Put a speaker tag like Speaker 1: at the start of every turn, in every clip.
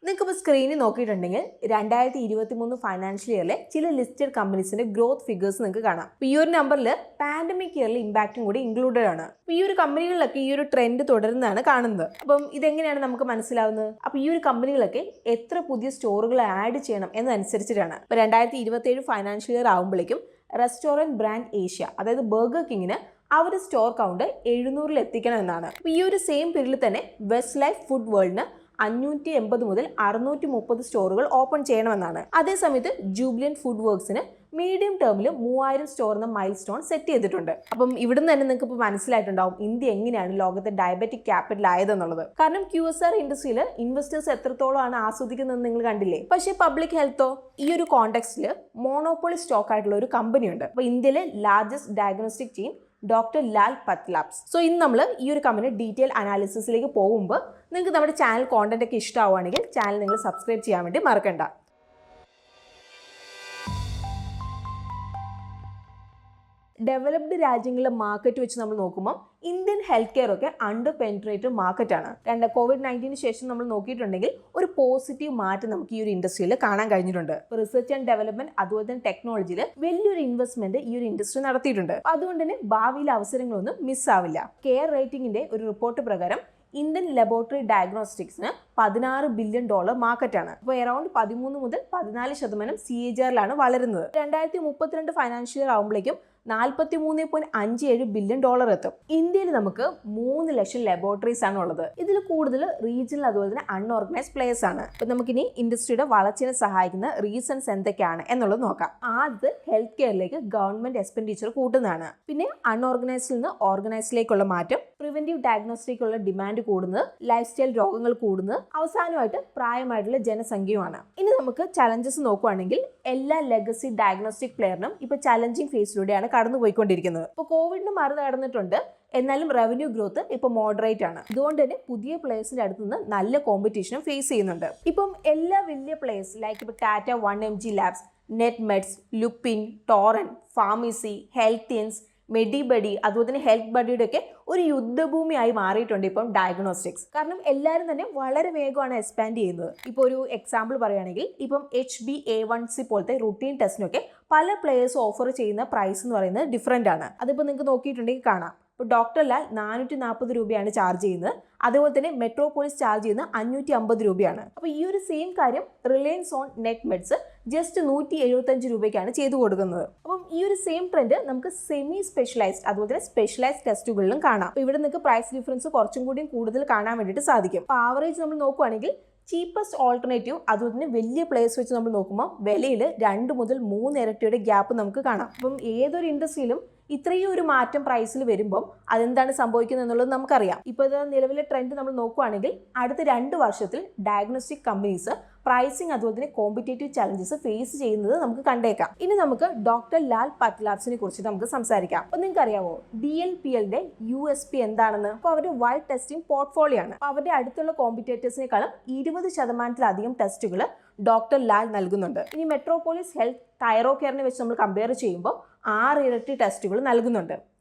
Speaker 1: നിങ്ങൾക്ക് സ്ക്രീനിൽ നോക്കിയിട്ടുണ്ടെങ്കിൽ 2023 ഫൈനാൻഷ്യൽ ഇയറിലെ ചില ലിസ്റ്റഡ് കമ്പനീസിന്റെ ഗ്രോത്ത് ഫിഗേഴ്സ് നിങ്ങൾക്ക് കാണാം. ഈ ഒരു നമ്പറിൽ പാൻഡമിക് ഇയറിലെ ഇമ്പാക്റ്റും കൂടി ഇൻക്ലൂഡഡ് ആണ്. ഈ ഒരു കമ്പനികളിലൊക്കെ ഈ ഒരു ട്രെൻഡ് തുടരുന്നതാണ് കാണുന്നത്. അപ്പം ഇതെങ്ങനെയാണ് നമുക്ക് മനസ്സിലാവുന്നത്? അപ്പോൾ ഈ ഒരു കമ്പനികളൊക്കെ എത്ര പുതിയ സ്റ്റോറുകൾ ആഡ് ചെയ്യണം എന്നനുസരിച്ചിട്ടാണ്. ഇപ്പോൾ 2027 ഫൈനാൻഷ്യൽ ഇയർ ആകുമ്പോഴേക്കും റെസ്റ്റോറൻറ്റ് ബ്രാൻഡ് ഏഷ്യ, അതായത് ബർഗർ കിങ്ങിന് അവരുടെ സ്റ്റോർ കൗണ്ട് 700 എത്തിക്കണം എന്നാണ്. അപ്പോൾ ഈ ഒരു സെയിം പീരീഡിൽ തന്നെ വെസ്റ്റ് ലൈഫ് ഫുഡ് വേൾഡിന് 580 മുതൽ 630 സ്റ്റോറുകൾ ഓപ്പൺ ചെയ്യണമെന്നാണ്. അതേസമയത്ത് ജൂബിലന്റ് ഫുഡ് വർക്ക്സിന് മീഡിയം ടേമിൽ 3000 സ്റ്റോർ എന്ന മൈൽ സ്റ്റോൺ സെറ്റ് ചെയ്തിട്ടുണ്ട്. അപ്പം ഇവിടുന്ന് തന്നെ നിങ്ങൾക്ക് ഇപ്പോൾ മനസ്സിലായിട്ടുണ്ടാവും ഇന്ത്യ എങ്ങനെയാണ് ലോകത്തെ ഡയബറ്റിക് ക്യാപിറ്റൽ ആയതെന്നുള്ളത്. കാരണം QSR ഇൻഡസ്ട്രിയിൽ ഇൻവെസ്റ്റേഴ്സ് എത്രത്തോളമാണ് ആസ്വദിക്കുന്നതെന്ന് നിങ്ങൾ കണ്ടില്ലേ. പക്ഷേ പബ്ലിക് ഹെൽത്തോ ഈ ഒരു കോണ്ടെക്സ്റ്റിൽ മോണോപോളി സ്റ്റോക്ക് ആയിട്ടുള്ള ഒരു കമ്പനിയുണ്ട്. അപ്പോൾ ഇന്ത്യയിലെ largest diagnostic chain doctor Lal പത്ത് ലാബ്സ്. സോ ഇന്ന് നമ്മൾ ഈ ഒരു കമ്പനി ഡീറ്റെയിൽ അനാലിസിസിലേക്ക് പോകുമ്പോൾ നിങ്ങൾക്ക് നമ്മുടെ ചാനൽ കോണ്ടന്റ് ഒക്കെ ഇഷ്ടമാവുകയാണെങ്കിൽ ചാനൽ നിങ്ങൾ സബ്സ്ക്രൈബ് ചെയ്യാൻ വേണ്ടി മറക്കണ്ട. ഡെവലപ്ഡ് രാജ്യങ്ങളിലെ മാർക്കറ്റ് വെച്ച് നമ്മൾ നോക്കുമ്പോൾ ഇന്ത്യൻ ഹെൽത്ത് കെയർ ഒക്കെ അണ്ടർ പെനിട്രേറ്റഡ് മാർക്കറ്റാണ്. COVID-19 ശേഷം നമ്മൾ നോക്കിയിട്ടുണ്ടെങ്കിൽ ഒരു പോസിറ്റീവ് മാറ്റം നമുക്ക് ഈ ഒരു ഇൻഡസ്ട്രിയിൽ കാണാൻ കഴിഞ്ഞിട്ടുണ്ട്. റിസർച്ച് ആൻഡ് ഡെവലപ്മെന്റ് അതുപോലെ തന്നെ ടെക്നോളജിയിൽ വലിയൊരു ഇൻവെസ്റ്റ്മെന്റ് ഈ ഒരു ഇൻഡസ്ട്രി നടത്തിയിട്ടുണ്ട്. അതുകൊണ്ട് തന്നെ ഭാവിയിലെ അവസരങ്ങളൊന്നും മിസ്സാവില്ല. കെയർ റേറ്റിംഗിന്റെ ഒരു റിപ്പോർട്ട് പ്രകാരം ഇന്ത്യൻ ലബോറട്ടറി ഡയഗ്നോസ്റ്റിക്സിന് $16 ബില്യൺ മാർക്കറ്റാണ്. അപ്പോൾ അറൌണ്ട് 13 മുതൽ 14% CAGR വളരുന്നത്. 2032 ഫൈനാൻഷ്യൽ ഇയർ ആകുമ്പോഴേക്കും $43.57 ബില്യൺ എത്തും. ഇന്ത്യയിൽ നമുക്ക് 3 ലക്ഷം ലബോറട്ടറീസ് ആണ് ഉള്ളത്. ഇതിൽ കൂടുതൽ റീജിയണൽ അതുപോലെ തന്നെ അൺഓർഗനൈസ്ഡ് പ്ലേയേഴ്സ് ആണ്. അപ്പോൾ നമുക്കിനി ഇൻഡസ്ട്രിയുടെ വളർച്ചയെ സഹായിക്കുന്ന റീസൺസ് എന്തൊക്കെയാണ് എന്നുള്ളത് നോക്കാം. ആദ്യത്തെ ഹെൽത്ത് കെയറിലേക്ക് ഗവൺമെന്റ് എക്സ്പെൻഡിച്ചർ കൂട്ടുന്നതാണ്. പിന്നെ അൺഓർഗനൈസ്ഡിൽ നിന്ന് ഓർഗനൈസ്ഡിലേക്കുള്ള മാറ്റം, പ്രിവെന്റീവ് ഡയഗ്നോസ്റ്റിക്കുള്ള ഡിമാൻഡ് കൂടുന്നത്, ലൈഫ് സ്റ്റൈൽ രോഗങ്ങൾ കൂടുന്നത്, അവസാനമായിട്ട് പ്രായമായിട്ടുള്ള ജനസംഖ്യയുമാണ്. ഇനി നമുക്ക് ചലഞ്ചസ് നോക്കുകയാണെങ്കിൽ എല്ലാ ലെഗസി ഡയഗ്നോസ്റ്റിക് പ്ലെയറിനും ഇപ്പോൾ ചലഞ്ചിങ് ഫേസിലൂടെയാണ് കടന്നുപോയിക്കൊണ്ടിരിക്കുന്നത്. ഇപ്പോൾ കോവിഡിന് മറികടന്നിട്ടുണ്ട്, എന്നാലും റവന്യൂ ഗ്രോത്ത് ഇപ്പോൾ മോഡറേറ്റ് ആണ്. അതുകൊണ്ട് തന്നെ പുതിയ പ്ലേയേഴ്സിന്റെ അടുത്ത് നിന്ന് നല്ല കോമ്പറ്റീഷനും ഫേസ് ചെയ്യുന്നുണ്ട്. ഇപ്പം എല്ലാ വലിയ പ്ലേയേഴ്സ് ലൈക്ക് ഇപ്പോൾ Tata 1mg labs, Netmeds, Lupin, Torrent, pharmacy, Healthians, MediBuddy അതുപോലെ തന്നെ ഹെൽത്ത് ബഡിയുടെ ഒക്കെ ഒരു യുദ്ധഭൂമിയായി മാറിയിട്ടുണ്ട് ഇപ്പം ഡയഗ്നോസ്റ്റിക്സ്. കാരണം എല്ലാവരും തന്നെ വളരെ വേഗമാണ് എക്സ്പാൻഡ് ചെയ്യുന്നത്. ഇപ്പോൾ ഒരു എക്സാമ്പിൾ പറയുകയാണെങ്കിൽ ഇപ്പം HbA1c പോലത്തെ റുട്ടീൻ ടെസ്റ്റിനൊക്കെ പല പ്ലേയേഴ്സ് ഓഫർ ചെയ്യുന്ന പ്രൈസ് എന്ന് പറയുന്നത് ഡിഫറെൻ്റ് ആണ്. അതിപ്പോൾ നിങ്ങൾക്ക് നോക്കിയിട്ടുണ്ടെങ്കിൽ കാണാം. ഇപ്പോൾ ഡോക്ടർ ലാൽ 440 രൂപയാണ് ചാർജ് ചെയ്യുന്നത്. അതുപോലെ തന്നെ മെട്രോപോളിസ് ചാർജ് ചെയ്യുന്നത് 550 രൂപയാണ്. അപ്പോൾ ഈ ഒരു സെയിം കാര്യം റിലയൻസ് ഓൺ നെറ്റ്മെഡ്സ് ജസ്റ്റ് 175 രൂപയ്ക്കാണ് ചെയ്തു കൊടുക്കുന്നത്. അപ്പം ഈ ഒരു സെയിം ട്രെൻഡ് നമുക്ക് സെമി സ്പെഷ്യലൈസ്ഡ് അതുപോലെ തന്നെ സ്പെഷ്യലൈസ്ഡ് ടെസ്റ്റുകളിലും കാണാം. അപ്പോൾ ഇവിടെ നിങ്ങൾക്ക് പ്രൈസ് ഡിഫറൻസ് കുറച്ചും കൂടി കൂടുതൽ കാണാൻ വേണ്ടിയിട്ട് സാധിക്കും. അപ്പോൾ ആവറേജ് നമ്മൾ നോക്കുകയാണെങ്കിൽ ചീപ്പസ്റ്റ് ഓൾട്ടർനേറ്റീവ് അതുപോലെ തന്നെ വലിയ പ്ലേസ് വെച്ച് നമ്മൾ നോക്കുമ്പോൾ വിലയിൽ 2 മുതൽ 3 ഇരട്ടിയുടെ ഗ്യാപ്പ് നമുക്ക് കാണാം. അപ്പം ഏതൊരു ഇൻഡസ്ട്രിയിലും ഇത്രയും ഒരു മാറ്റം പ്രൈസിൽ വരുമ്പം അതെന്താണ് സംഭവിക്കുന്നത് എന്നുള്ളത് നമുക്കറിയാം. ഇപ്പോൾ നിലവിലെ ട്രെൻഡ് നമ്മൾ നോക്കുകയാണെങ്കിൽ അടുത്ത 2 വർഷത്തിൽ ഡയഗ്നോസ്റ്റിക് കമ്പനീസ് പ്രൈസിങ് അതുപോലെ തന്നെ കോമ്പറ്റേറ്റീവ് ചലഞ്ചസ് ഫേസ് ചെയ്യുന്നത് നമുക്ക് കണ്ടേക്കാം. ഇനി നമുക്ക് ഡോക്ടർ ലാൽ പത്ത് ലാബ്സിനെ കുറിച്ച് നമുക്ക് സംസാരിക്കാം. അപ്പോൾ നിങ്ങൾക്ക് അറിയാമോ DLPLന്റെ USP എന്താണെന്ന്? അപ്പോൾ അവരുടെ വൈഡ് ടെസ്റ്റിംഗ് പോർട്ട്ഫോളിയോ ആണ്. അപ്പോൾ അവരുടെ അടുത്തുള്ള കോമ്പറ്റേറ്റേഴ്സിനേക്കാളും 20% ടെസ്റ്റുകൾ ഡോക്ടർ ലാൽ നൽകുന്നുണ്ട്. ഇനി മെട്രോപോളിസ് ഹെൽത്ത് തൈറോ കെയറിനെ വെച്ച് നമ്മൾ കമ്പയർ ചെയ്യുമ്പോൾ 6 ഇരട്ടി ടെസ്റ്റുകൾ നൽകുന്നുണ്ട്.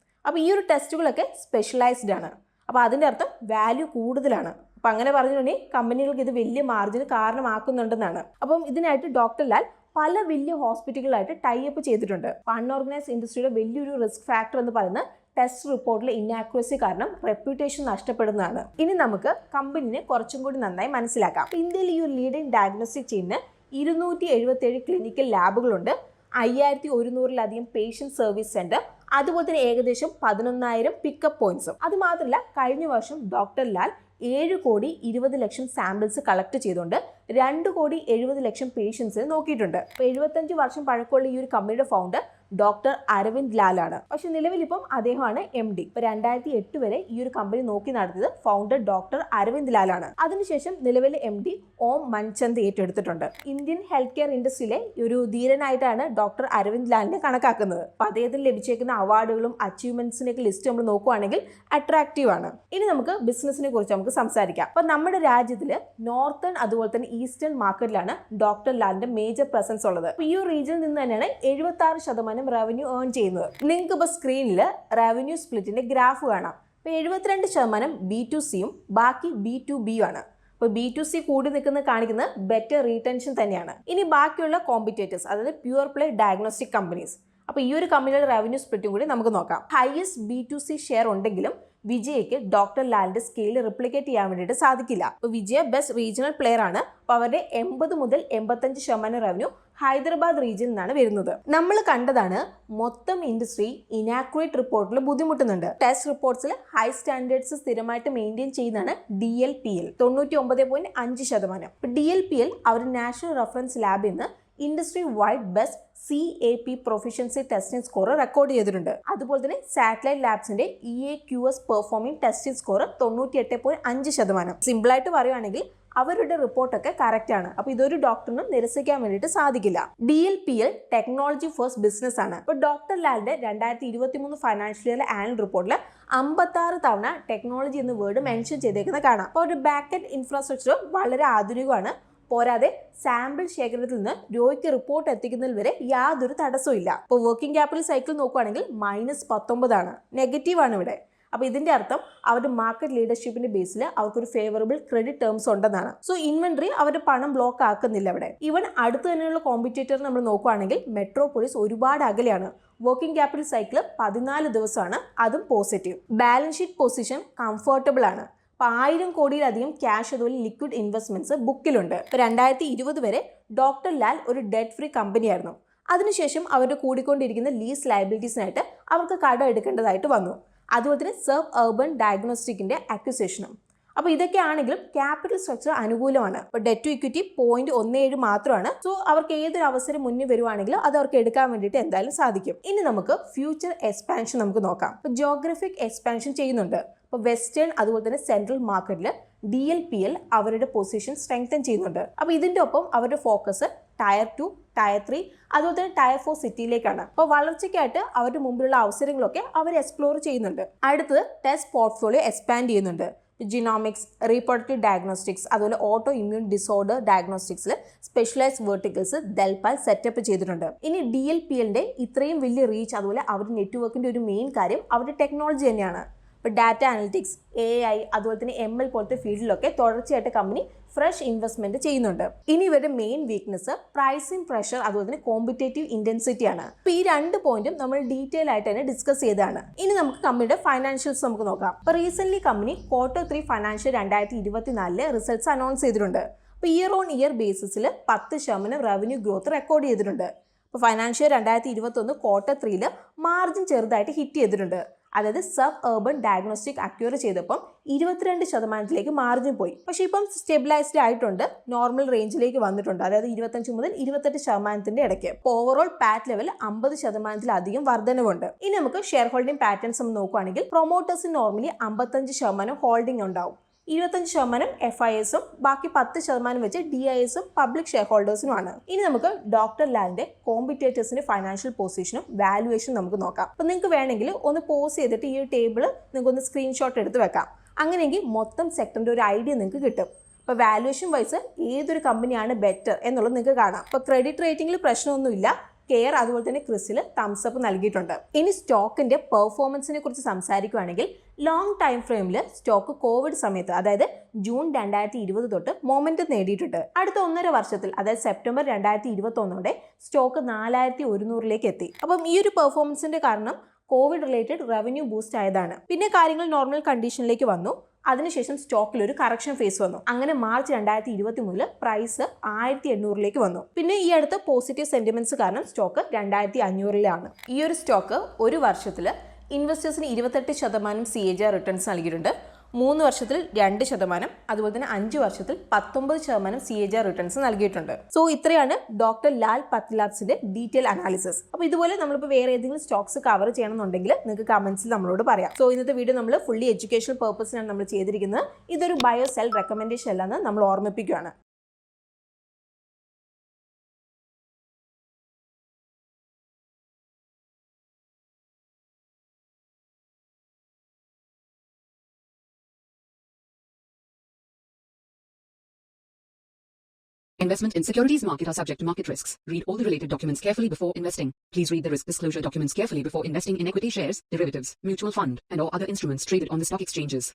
Speaker 1: അപ്പോൾ ഈ ഒരു ടെസ്റ്റുകളൊക്കെ സ്പെഷ്യലൈസ്ഡ് ആണ്. അപ്പോൾ അതിൻ്റെ അർത്ഥം വാല്യൂ കൂടുതലാണ്. അപ്പം അങ്ങനെ പറഞ്ഞിട്ടുണ്ടെങ്കിൽ കമ്പനികൾക്ക് ഇത് വലിയ മാർജിന് കാരണമാക്കുന്നുണ്ടെന്നാണ്. അപ്പം ഇതിനായിട്ട് ഡോക്ടർ ലാൽ പല വലിയ ഹോസ്പിറ്റലുകളായിട്ട് ടൈപ്പ് ചെയ്തിട്ടുണ്ട്. അൺഓർഗനൈസ്ഡ് ഇൻഡസ്ട്രിയുടെ വലിയൊരു റിസ്ക് ഫാക്ടർ എന്ന് പറയുന്നത് ടെസ്റ്റ് റിപ്പോർട്ടിലെ ഇന്നാക്യുറസി കാരണം റെപ്യൂട്ടേഷൻ നഷ്ടപ്പെടുന്നതാണ്. ഇനി നമുക്ക് കമ്പനിനെ കുറച്ചും കൂടി നന്നായി മനസ്സിലാക്കാം. ഇന്ത്യയിൽ ഈ ഒരു ലീഡിംഗ് ഡയഗ്നോസ്റ്റിക് ചെയിന് 277 ക്ലിനിക്കൽ ലാബുകളുണ്ട്, 5100-ലധികം പേഷ്യന്റ് സർവീസ് സെന്റർ, അതുപോലെ തന്നെ ഏകദേശം 11,000 പിക്കപ്പ് പോയിന്റ്സും. അത് മാത്രമല്ല കഴിഞ്ഞ വർഷം ഡോക്ടർ ലാൽ 7,20,00,000 സാമ്പിൾസ് കളക്ട് ചെയ്തുകൊണ്ട് 2,70,00,000 പേഷ്യൻസിനെ നോക്കിയിട്ടുണ്ട്. അപ്പോൾ 75 വർഷം പഴക്കമുള്ള ഈ ഒരു കമ്പനിയുടെ ഫൗണ്ടർ ഡോക്ടർ അരവിന്ദ് ലാൽ ആണ്. പക്ഷെ നിലവിൽ ഇപ്പം അദ്ദേഹമാണ് MD. ഇപ്പോൾ 2008 വരെ ഈ ഒരു കമ്പനി നോക്കി നടത്തിയത് ഫൗണ്ടർ ഡോക്ടർ അരവിന്ദ് ലാൽ ആണ്. അതിനുശേഷം നിലവിലെ MD ഓം മൻചന്ദ് ഏറ്റെടുത്തിട്ടുണ്ട്. ഇന്ത്യൻ ഹെൽത്ത് കെയർ ഇൻഡസ്ട്രിയിലെ ഒരു ധീരനായിട്ടാണ് ഡോക്ടർ അരവിന്ദ് ലാലിനെ കണക്കാക്കുന്നത്. അപ്പോൾ അദ്ദേഹത്തിന് ലഭിച്ചേക്കുന്ന അവാർഡുകളും അച്ചീവ്മെന്റ്സിനൊക്കെ ലിസ്റ്റ് നമ്മൾ നോക്കുകയാണെങ്കിൽ അട്രാക്റ്റീവ് ആണ്. ഇനി നമുക്ക് ബിസിനസിനെ കുറിച്ച് നമുക്ക് സംസാരിക്കാം. അപ്പോൾ നമ്മുടെ രാജ്യത്തിൽ നോർത്തേൺ അതുപോലെ തന്നെ ഈസ്റ്റേൺ മാർക്കറ്റിലാണ് ഡോക്ടർ ലാലിന്റെ മേജർ പ്രസൻസ് ഉള്ളത്. അപ്പോൾ ഈ ഒരു റീജിയനിൽ നിന്ന് തന്നെയാണ് 76% റവന്യൂ ഏൺ ചെയ്യുന്നത്. നിങ്ങൾക്ക് ഇപ്പോൾ സ്ക്രീനിൽ റവന്യൂ സ്പ്ലിറ്റിന്റെ ഗ്രാഫ് കാണാം. ഇപ്പോൾ 72% B2Cയും ബാക്കി B2B ആണ്. അപ്പോൾ B2C കൂടി നിൽക്കുന്നത് കാണിക്കുന്നത് ബെറ്റർ റീറ്റൻഷൻ തന്നെയാണ്. ഇനി ബാക്കിയുള്ള കോമ്പറ്റേറ്റേഴ്സ്, അതായത് പ്യുവർ പ്ലേ ഡയഗ്നോസ്റ്റിക് കമ്പനീസ്. അപ്പോൾ ഈ ഒരു കമ്പനിയുടെ റവന്യൂ സ്പ്ലിറ്റും കൂടി നമുക്ക് നോക്കാം. ഹയസ്റ്റ് B2C ഷെയർ ഉണ്ടെങ്കിലും വിജയ്ക്ക് ഡോക്ടർ ലാലിന്റെ സ്കെയിൽ റിപ്ലിക്കേറ്റ് ചെയ്യാൻ വേണ്ടിയിട്ട് സാധിക്കില്ല. അപ്പോൾ വിജയ ബെസ്റ്റ് റീജിയണൽ പ്ലെയർ ആണ്. അപ്പോൾ അവരുടെ 80 മുതൽ 85% റവന്യൂ ഹൈദരാബാദ് റീജിയനിൽ നിന്നാണ് വരുന്നത്. നമ്മൾ കണ്ടതാണ് മൊത്തം ഇൻഡസ്ട്രി ഇനാക്യുറേറ്റ് റിപ്പോർട്ടിൽ ബുദ്ധിമുട്ടുന്നുണ്ട്. ടെസ്റ്റ് റിപ്പോർട്ട്സിൽ ഹൈ സ്റ്റാൻഡേർഡ്സ് സ്ഥിരമായിട്ട് മെയിൻറ്റെയിൻ ചെയ്യുന്നതാണ് DLPL 99.5%. DLPL അവർ നാഷണൽ റെഫറൻസ് ലാബിൽ നിന്ന് industry wide best CAP proficiency testing score record ചെയ്തിട്ടുണ്ട്. അതുപോലെ തന്നെ സാറ്റലൈറ്റ് ലാബ്സിന്റെ EAQS പെർഫോമിംഗ് ടെസ്റ്റിംഗ് സ്കോർ 98.5%. സിമ്പിളായിട്ട് പറയുകയാണെങ്കിൽ അവരുടെ റിപ്പോർട്ടൊക്കെ കറക്റ്റ് ആണ്. അപ്പോൾ ഇതൊരു ഡോക്ടറിനും നിരസിക്കാൻ വേണ്ടിയിട്ട് സാധിക്കില്ല. DLPL ടെക്നോളജി ഫസ്റ്റ് ബിസിനസ് ആണ്. ഇപ്പോൾ ഡോക്ടർ ലാലിന്റെ 2023 ഫൈനാൻഷ്യൽ ഇയർ ആനുവൽ റിപ്പോർട്ടിൽ 56 തവണ ടെക്നോളജി എന്ന വേർഡ് മെൻഷൻ ചെയ്തേക്കുന്നത് കാണാം. അപ്പോൾ ഒരു ബാക്ക് എൻഡ് ഇൻഫ്രാസ്ട്രക്ചർ വളരെ ആധുനികമാണ്. പോരാതെ സാമ്പിൾ ശേഖരണത്തിൽ നിന്ന് രോഗിക്ക് റിപ്പോർട്ട് എത്തിക്കുന്നതിൽ വരെ യാതൊരു തടസ്സവും ഇല്ല. ഇപ്പോൾ വർക്കിംഗ് ക്യാപിറ്റൽ സൈക്കിൾ നോക്കുകയാണെങ്കിൽ -19 ആണ്, നെഗറ്റീവാണ് ഇവിടെ. അപ്പോൾ ഇതിന്റെ അർത്ഥം അവരുടെ മാർക്കറ്റ് ലീഡർഷിപ്പിന്റെ ബേസിൽ അവർക്കൊരു ഫേവറബിൾ ക്രെഡിറ്റ് ടേംസ് ഉണ്ടെന്നാണ്. സോ ഇൻവെന്ററി അവരുടെ പണം ബ്ലോക്ക് ആക്കുന്നില്ല ഇവിടെ. ഈവൻ അടുത്ത് തന്നെയുള്ള കോമ്പറ്റേറ്റർ നമ്മൾ നോക്കുകയാണെങ്കിൽ മെട്രോപോളിസ് ഒരുപാട് അകലെയാണ്. വർക്കിംഗ് ക്യാപിറ്റൽ സൈക്കിൾ 14 ദിവസമാണ്, അതും positive. Balance sheet position comfortable ആണ്. 1000 കോടിയിലധികം ക്യാഷ് അതുപോലെ ലിക്വിഡ് ഇൻവെസ്റ്റ്മെന്റ്സ് ബുക്കിലുണ്ട്. 2020 വരെ ഡോക്ടർ ലാൽ ഒരു ഡെറ്റ് ഫ്രീ കമ്പനിയായിരുന്നു. അതിനുശേഷം അവരുടെ കൂടിക്കൊണ്ടിരിക്കുന്ന ലീസ് ലയബിലിറ്റീസിനായിട്ട് അവർക്ക് കടം എടുക്കേണ്ടതായിട്ട് വന്നു. അതുപോലെ തന്നെ സെർവ് അർബൻ ഡയഗ്നോസ്റ്റിക്കിന്റെ അക്വിസിഷനും. അപ്പോൾ ഇതൊക്കെ ആണെങ്കിലും ക്യാപിറ്റൽ സ്ട്രക്ചർ അനുകൂലമാണ്. ഇപ്പോൾ ഡെറ്റ് ടു ഇക്വിറ്റി 0.17 മാത്രമാണ്. സോ അവർക്ക് ഏതൊരു അവസരം മുന്നിൽ വരുവാണെങ്കിലും അത് അവർക്ക് എടുക്കാൻ വേണ്ടിയിട്ട് എന്തായാലും സാധിക്കും. ഇനി നമുക്ക് ഫ്യൂച്ചർ എക്സ്പാൻഷൻ നമുക്ക് നോക്കാം. ഇപ്പോൾ ജിയോഗ്രഫിക് എക്സ്പാൻഷൻ ചെയ്യുന്നുണ്ട്. ഇപ്പോൾ വെസ്റ്റേൺ അതുപോലെ തന്നെ സെൻട്രൽ മാർക്കറ്റിൽ DLPL അവരുടെ പൊസിഷൻ സ്ട്രെങ്തൻ ചെയ്യുന്നുണ്ട്. അപ്പോൾ ഇതിൻ്റെ ഒപ്പം അവരുടെ ഫോക്കസ് ടയർ 2, ടയർ 3 അതുപോലെ തന്നെ ടയർ 4 സിറ്റിയിലേക്കാണ്. അപ്പോൾ വളർച്ചയ്ക്കായിട്ട് അവരുടെ മുമ്പിലുള്ള അവസരങ്ങളൊക്കെ അവർ എക്സ്പ്ലോർ ചെയ്യുന്നുണ്ട്. അടുത്തത് ടെസ്റ്റ് പോർട്ട്ഫോളിയോ എക്സ്പാൻഡ് ചെയ്യുന്നുണ്ട്. ജിനോമിക്സ്, റീപ്രൊഡക്റ്റീവ് ഡയഗ്നോസ്റ്റിക്സ് അതുപോലെ ഓട്ടോ ഇമ്മ്യൂൺ ഡിസോർഡർ ഡയഗ്നോസ്റ്റിക്സിൽ സ്പെഷ്യലൈസ്ഡ് വെർട്ടിക്കൽസ് ഡെൽപാൽ സെറ്റപ്പ് ചെയ്തിട്ടുണ്ട്. ഇനി DLPLന്റെ ഇത്രയും വലിയ റീച്ച് അതുപോലെ അവരുടെ നെറ്റ്വർക്കിന്റെ ഒരു മെയിൻ കാര്യം അവരുടെ ടെക്നോളജി തന്നെയാണ്. ഇപ്പോൾ ഡാറ്റ അനലിറ്റിക്സ്, AI അതുപോലെ തന്നെ ML പോലത്തെ ഫീൽഡിലൊക്കെ തുടർച്ചയായിട്ട് കമ്പനി ഫ്രഷ് ഇൻവെസ്റ്റ്മെന്റ് ചെയ്യുന്നുണ്ട്. ഇനി ഇവരുടെ മെയിൻ വീക്ക്നെസ് പ്രൈസിംഗ് പ്രഷർ അതുപോലെ തന്നെ കോമ്പറ്റേറ്റീവ് ഇന്റൻസിറ്റി ആണ്. അപ്പോൾ ഈ 2 പോയിന്റും നമ്മൾ ഡീറ്റെയിൽ ആയിട്ട് തന്നെ ഡിസ്കസ് ചെയ്തതാണ്. ഇനി നമുക്ക് കമ്പനിയുടെ ഫൈനാൻഷ്യൽസ് നമുക്ക് നോക്കാം. ഇപ്പോൾ recent company Q3 financial 2024 results announce ചെയ്തിട്ടുണ്ട്. അപ്പോൾ ഇയർ ഓൺ ഇയർ ബേസിസിൽ 10% റവന്യൂ ഗ്രോത്ത് റെക്കോർഡ് ചെയ്തിട്ടുണ്ട്. ഇപ്പോൾ ഫൈനാൻഷ്യൽ 2021 Q3 മാർജിൻ ചെറുതായിട്ട് ഹിറ്റ് ചെയ്തിട്ടുണ്ട്. അതായത് സബ് അർബൻ ഡയഗ്നോസ്റ്റിക് അക്യൂർ ചെയ്തപ്പം 22% മാർജിൻ പോയി. പക്ഷേ ഇപ്പം സ്റ്റെബിലൈസ്ഡ് ആയിട്ടുണ്ട്, നോർമൽ റേഞ്ചിലേക്ക് വന്നിട്ടുണ്ട്. അതായത് 25 മുതൽ 28% ഇടയ്ക്ക്. ഓവറോൾ പാറ്റ് ലെവൽ 50%-ലധികം വർധനവുണ്ട്. ഇനി നമുക്ക് ഷെയർ ഹോൾഡിംഗ് പാറ്റേൺസ് നോക്കുകയാണെങ്കിൽ പ്രൊമോട്ടേഴ്സിന് നോർമലി 55% ഹോൾഡിംഗ് ഉണ്ടാവും. 25% FISും ബാക്കി 10% വെച്ച് DISും പബ്ലിക് ഷെയർ ഹോൾഡേഴ്സിനുമാണ്. ഇനി നമുക്ക് ഡോക്ടർ ലാലിന്റെ കോമ്പറ്റേറ്റേഴ്സിന്റെ ഫൈനാൻഷ്യൽ പൊസിഷനും വാല്യുവേഷനും നമുക്ക് നോക്കാം. അപ്പോൾ നിങ്ങൾക്ക് വേണമെങ്കിൽ ഒന്ന് പോസ് ചെയ്തിട്ട് ഈ ടേബിൾ നിങ്ങൾക്ക് ഒന്ന് സ്ക്രീൻഷോട്ട് എടുത്ത് വെക്കാം. അങ്ങനെയെങ്കിൽ മൊത്തം സെക്ടറിന്റെ ഒരു ഐഡിയ നിങ്ങൾക്ക് കിട്ടും. ഇപ്പോൾ വാല്യുവേഷൻ വൈസ് ഏതൊരു കമ്പനിയാണ് ബെറ്റർ എന്നുള്ളത് നിങ്ങൾക്ക് കാണാം. ഇപ്പോൾ ക്രെഡിറ്റ് റേറ്റിംഗിൽ പ്രശ്നമൊന്നുമില്ല. കെയർ അതുപോലെ തന്നെ ക്രിസിൽ തംസ് അപ്പ് നൽകിയിട്ടുണ്ട്. ഇനി സ്റ്റോക്കിന്റെ പെർഫോമൻസിനെ കുറിച്ച് സംസാരിക്കുകയാണെങ്കിൽ ലോങ് ടൈം ഫ്രെയിമിൽ സ്റ്റോക്ക് കോവിഡ് സമയത്ത് അതായത് ജൂൺ 2020 തൊട്ട് മൊമെന്റം നേടിയിട്ടുണ്ട്. അടുത്ത 1.5 വർഷത്തിൽ അതായത് സെപ്റ്റംബർ 2021 സ്റ്റോക്ക് 4100 എത്തി. അപ്പം ഈ ഒരു പെർഫോമൻസിന്റെ കാരണം കോവിഡ് റിലേറ്റഡ് റവന്യൂ ബൂസ്റ്റ് ആയതാണ്. പിന്നെ കാര്യങ്ങൾ നോർമൽ കണ്ടീഷനിലേക്ക് വന്നു. അതിനുശേഷം സ്റ്റോക്കിൽ ഒരു കറക്ഷൻ ഫേസ് വന്നു. അങ്ങനെ മാർച്ച് 2023 പ്രൈസ് 1800 വന്നു. പിന്നെ ഈ അടുത്ത പോസിറ്റീവ് സെന്റിമെന്റ്സ് കാരണം സ്റ്റോക്ക് 2500 ഈ ഒരു സ്റ്റോക്ക് ഒരു വർഷത്തിൽ ഇൻവെസ്റ്റേഴ്സിന് 28% CAGR റിട്ടേൺസ് നൽകിയിട്ടുണ്ട്. 3 വർഷത്തിൽ 2%, അതുപോലെ തന്നെ 5 വർഷത്തിൽ 19% CAGR റിട്ടേൺസ് നൽകിയിട്ടുണ്ട്. സോ ഇത്രയാണ് ഡോക്ടർ ലാൽ പത്ലാബ്സിന്റെ ഡീറ്റെയിൽ അനാലിസിസ്. അപ്പോൾ ഇതുപോലെ നമ്മളിപ്പോൾ വേറെ ഏതെങ്കിലും സ്റ്റോക്സ് കവർ ചെയ്യണമെന്നുണ്ടെങ്കിൽ നിങ്ങൾക്ക് കമന്റ്സിൽ നമ്മളോട് പറയാം. സോ ഇന്നത്തെ വീഡിയോ നമ്മൾ ഫുള്ളി എഡ്യൂക്കേഷണൽ പർപ്പസിനാണ് നമ്മൾ ചെയ്തിരിക്കുന്നത്. ഇതൊരു ബയോ സെൽ റെക്കമെൻഡേഷൻ അല്ലെന്ന് നമ്മൾ ഓർമ്മിപ്പിക്കുകയാണ്.
Speaker 2: Investment in securities market are subject to market risks. Read all the related documents carefully before investing. Please read the risk disclosure documents carefully before investing in equity shares, derivatives, mutual fund, and or other instruments traded on the stock exchanges.